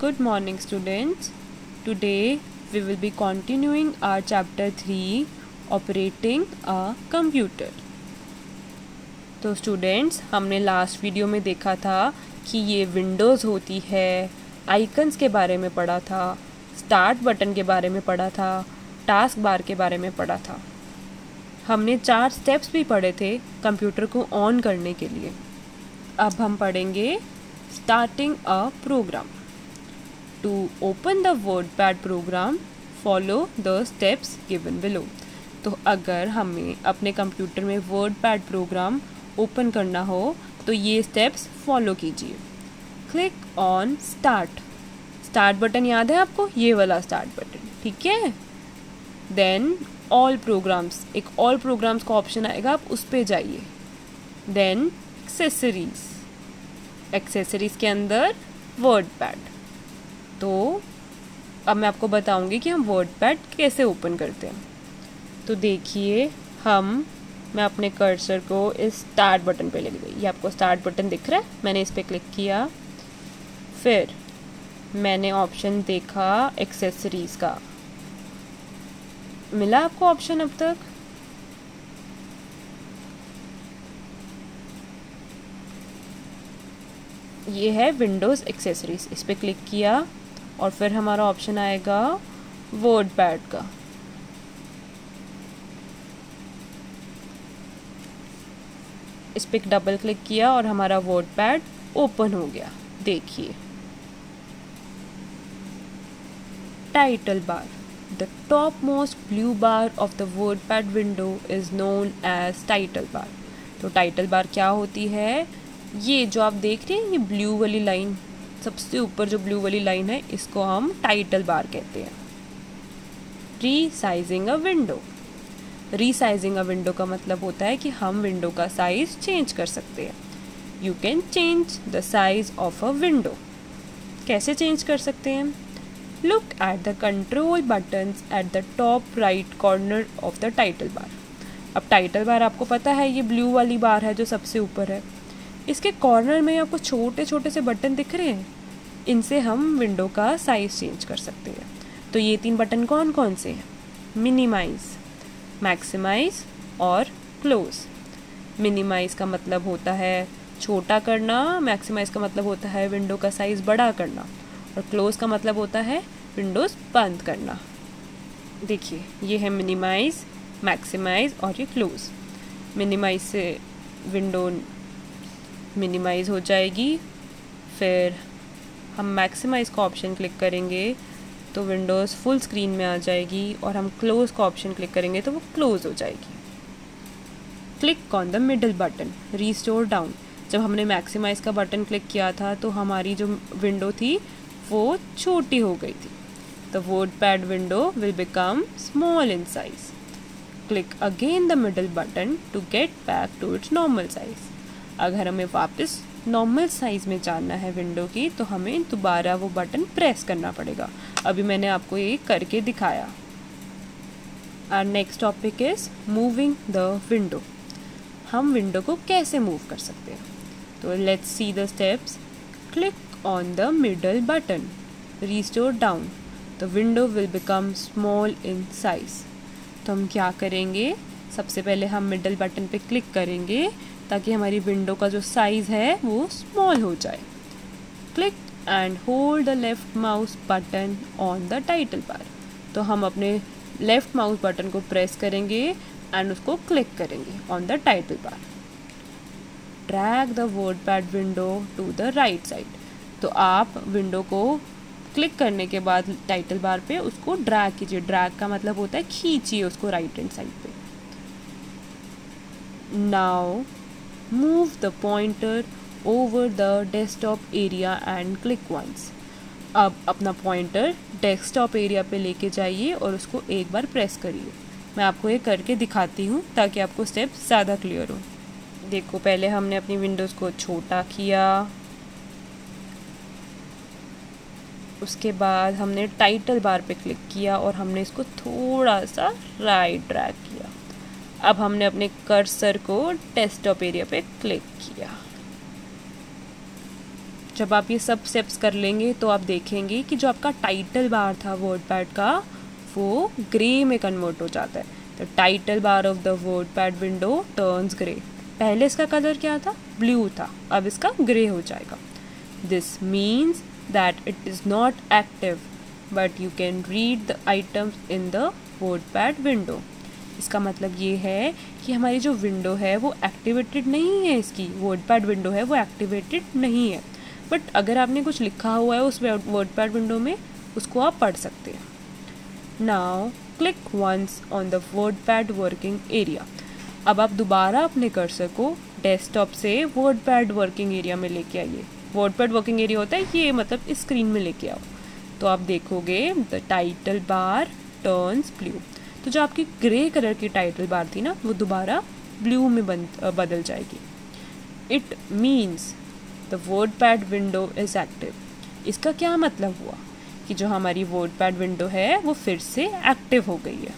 Good morning, students. Today we will be continuing our chapter 3, operating a computer. तो students, हमने last video में देखा था कि ये विंडोज़ होती है, आइकन्स के बारे में पढ़ा था, स्टार्ट बटन के बारे में पढ़ा था, टास्क बार के बारे में पढ़ा था। हमने 4 स्टेप्स भी पढ़े थे कंप्यूटर को ऑन करने के लिए। अब हम पढ़ेंगे starting a program. To open the WordPad program, follow the steps given below. तो अगर हमें अपने कंप्यूटर में WordPad प्रोग्राम ओपन करना हो तो ये स्टेप्स फॉलो कीजिए। क्लिक ऑन स्टार्ट बटन याद है आपको, ये वाला स्टार्ट बटन, ठीक है। देन ऑल प्रोग्राम्स, एक ऑल प्रोग्राम्स का ऑप्शन आएगा, आप उस पर जाइए। देन एक्सेसरीज के अंदर WordPad। तो अब मैं आपको बताऊंगी कि हम WordPad कैसे ओपन करते हैं। तो देखिए, मैं अपने कर्सर को इस स्टार्ट बटन पे ले गई। ये आपको स्टार्ट बटन दिख रहा है, मैंने इस पे क्लिक किया। फिर मैंने ऑप्शन देखा एक्सेसरीज का। मिला आपको ऑप्शन अब तक? ये है विंडोज़ एक्सेसरीज, इस पे क्लिक किया और फिर हमारा ऑप्शन आएगा WordPad का। इस पे डबल क्लिक किया और हमारा WordPad ओपन हो गया। देखिए, title bar, the top most blue bar of the WordPad window is known as title bar. तो टाइटल बार क्या होती है? ये जो आप देख रहे हैं, ये ब्लू वाली लाइन, सबसे ऊपर जो ब्लू वाली लाइन है, इसको हम टाइटल बार कहते हैं। रीसाइजिंग अ विंडो, रीसाइजिंग अ विंडो का मतलब होता है कि हम विंडो का साइज चेंज कर सकते हैं। You can change the size of a window. कैसे चेंज कर सकते हैं? Look at the control buttons at the top right corner of the title बार। अब टाइटल बार आपको पता है, ये ब्लू वाली बार है जो सबसे ऊपर है। इसके कॉर्नर में आपको छोटे छोटे से बटन दिख रहे हैं, इनसे हम विंडो का साइज़ चेंज कर सकते हैं। तो ये 3 बटन कौन कौन से हैं? मिनिमाइज़, मैक्सिमाइज़ और क्लोज़। मिनिमाइज़ का मतलब होता है छोटा करना, मैक्सिमाइज़ का मतलब होता है विंडो का साइज़ बड़ा करना, और क्लोज़ का मतलब होता है विंडोज़ बंद करना। देखिए, ये है मिनिमाइज़, मैक्सिमाइज़ और ये क्लोज़। मिनिमाइज़ से विंडो मिनिमाइज़ हो जाएगी। फिर हम मैक्सिमाइज़ का ऑप्शन क्लिक करेंगे तो विंडोज़ फुल स्क्रीन में आ जाएगी, और हम क्लोज़ का ऑप्शन क्लिक करेंगे तो वो क्लोज़ हो जाएगी। Click on the middle button, restore down. जब हमने मैक्सिमाइज़ का बटन क्लिक किया था तो हमारी जो विंडो थी वो छोटी हो गई थी। The WordPad window will become small in size. Click again the middle button to get back to its normal size. अगर हमें वापस नॉर्मल साइज़ में जानना है विंडो की, तो हमें दोबारा वो बटन प्रेस करना पड़ेगा। अभी मैंने आपको ये करके दिखाया। Our next topic is moving the window. हम विंडो को कैसे मूव कर सकते हैं? तो let's see the steps. Click on the middle button, restore down, the window will become small in size. तो हम क्या करेंगे? सबसे पहले हम मिडल बटन पे क्लिक करेंगे ताकि हमारी विंडो का जो साइज़ है वो स्मॉल हो जाए। Click and hold the left mouse button on the title bar. तो हम अपने लेफ्ट माउस बटन को प्रेस करेंगे एंड उसको क्लिक करेंगे on the title bar. Drag the WordPad window to the right side. तो आप विंडो को क्लिक करने के बाद टाइटल बार पे उसको ड्रैग कीजिए। ड्रैग का मतलब होता है खींचिए उसको राइट हैंड साइड पे। Now move the pointer over the desktop area and click once. अब अपना पॉइंटर डेस्कटॉप एरिया पे लेके जाइए और उसको एक बार प्रेस करिए। मैं आपको ये करके दिखाती हूँ ताकि आपको स्टेप ज़्यादा क्लियर हो। देखो, पहले हमने अपनी विंडोज़ को छोटा किया, उसके बाद हमने टाइटल बार पे क्लिक किया और हमने इसको थोड़ा सा राइट ड्रैग किया। अब हमने अपने कर्सर को डेस्कटॉप एरिया पे क्लिक किया। जब आप ये सब स्टेप्स कर लेंगे तो आप देखेंगे कि जो आपका टाइटल बार था वर्डपैड का वो ग्रे में कन्वर्ट हो जाता है। The title bar of the WordPad window turns grey. पहले इसका कलर क्या था, ब्लू था, अब इसका ग्रे हो जाएगा। This means that it is not active but you can read the items in the WordPad window. इसका मतलब ये है कि हमारी जो विंडो है वो एक्टिवेटेड नहीं है, इसकी वर्डपैड विंडो है वो एक्टिवेटेड नहीं है, बट अगर आपने कुछ लिखा हुआ है उस वर्डपैड विंडो में उसको आप पढ़ सकते हैं। Now click once on the WordPad working area. अब आप दोबारा अपने कर्सर को डेस्कटॉप से वर्डपैड वर्किंग एरिया में लेके आइए। वर्डपैड वर्किंग एरिया होता है ये, मतलब इस स्क्रीन में लेके आओ तो आप देखोगे the title bar turns blue. तो जो आपकी ग्रे कलर की टाइटल बार थी ना वो दोबारा ब्लू में बदल जाएगी। It means the WordPad window is active. इसका क्या मतलब हुआ कि जो हमारी वर्डपैड विंडो है वो फिर से एक्टिव हो गई है।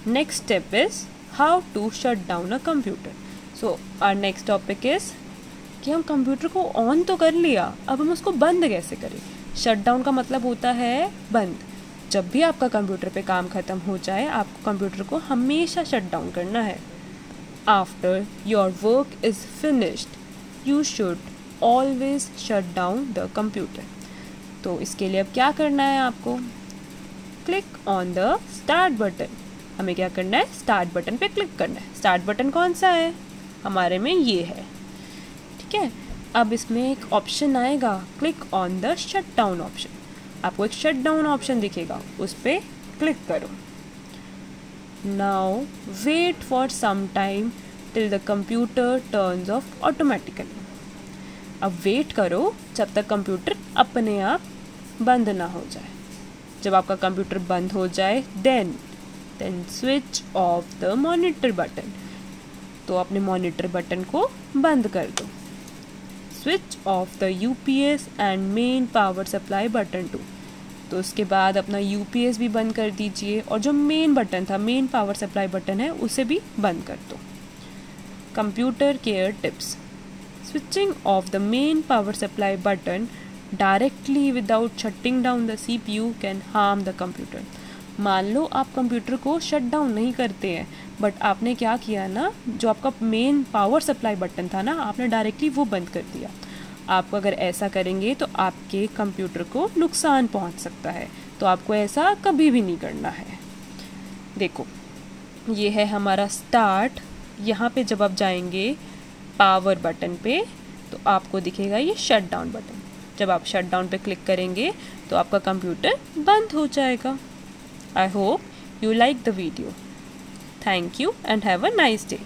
Next step is how to shut down a computer. So our next topic is कि हम कंप्यूटर को ऑन तो कर लिया, अब हम उसको बंद कैसे करें। शट डाउन का मतलब होता है बंद। जब भी आपका कंप्यूटर पे काम ख़त्म हो जाए आपको कंप्यूटर को हमेशा शट डाउन करना है। After your work is finished you should always shut down the computer. तो इसके लिए अब क्या करना है आपको, click on the start button. हमें क्या करना है, स्टार्ट बटन पे क्लिक करना है। स्टार्ट बटन कौन सा है, हमारे में ये है, ठीक है। अब इसमें एक ऑप्शन आएगा click on the shut down option. आपको एक शट डाउन ऑप्शन दिखेगा, उस पर क्लिक करो। Now wait for some time till the computer turns off automatically. अब वेट करो जब तक कंप्यूटर अपने आप बंद ना हो जाए। जब आपका कंप्यूटर बंद हो जाए then switch off the monitor button. तो अपने मॉनिटर बटन को बंद कर दो। Switch off the UPS and main power supply button too. तो उसके बाद अपना यूपीएस भी बंद कर दीजिए और जो मेन बटन था, मेन पावर सप्लाई बटन है, उसे भी बंद कर दो। Computer care tips. Switching off the main power supply button directly without shutting down the CPU can harm the computer. मान लो आप कंप्यूटर को शट डाउन नहीं करते हैं बट आपने क्या किया ना, जो आपका मेन पावर सप्लाई बटन था ना, आपने डायरेक्टली वो बंद कर दिया। आप अगर ऐसा करेंगे तो आपके कंप्यूटर को नुकसान पहुंच सकता है, तो आपको ऐसा कभी भी नहीं करना है। देखो ये है हमारा स्टार्ट। यहाँ पे जब आप जाएंगे पावर बटन पे तो आपको दिखेगा ये शट डाउन बटन। जब आप शट डाउन पे क्लिक करेंगे तो आपका कंप्यूटर बंद हो जाएगा। I hope you like the video. Thank you and have a nice day.